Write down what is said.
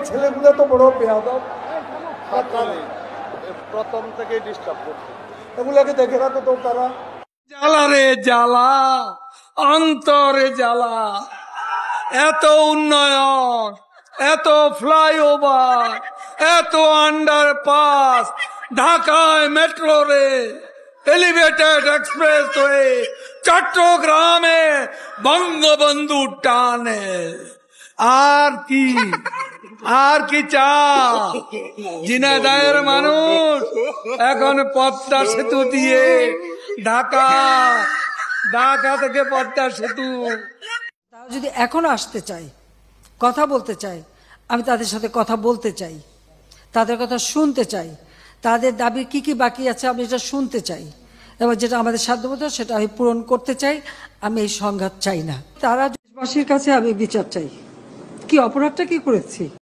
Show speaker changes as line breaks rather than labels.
ছেলেগুলো তো বড় বেয়াদব,
প্রথম থেকেই ডিস্টার্ব করছে।
এগুলাকে দেখে রাখো তো তারা।
জ্বালা রে জ্বালা, অন্তরে জ্বালা। এত উন্নয়ন, এত ফ্লাইওভার, এত আন্ডারপাস, ঢাকায় মেট্রো রেল, এলিভেটেড এক্সপ্রেসওয়ে, চট্টগ্রামে বঙ্গবন্ধু টানেল। আর কি, আর কি চা? ঝিনাইদহের মানুষ এখন পদ্মা সেতু দিয়ে ঢাকা, ঢাকা থেকে পদ্মা সেতু।
তারা যদি এখন আসতে চায়, কথা বলতে চায়, আমি তাদের সাথে কথা বলতে চাই, তাদের কথা শুনতে চাই, তাদের দাবি কি কি বাকি আছে আমি এটা শুনতে চাই, এবং যেটা আমাদের সাধ্যমতো সেটা আমি পূরণ করতে চাই। আমি এই সংঘাত চাই না। তারা দেশবাসীর কাছে আমি বিচার চাই, কি অপরাধটা কি করেছি।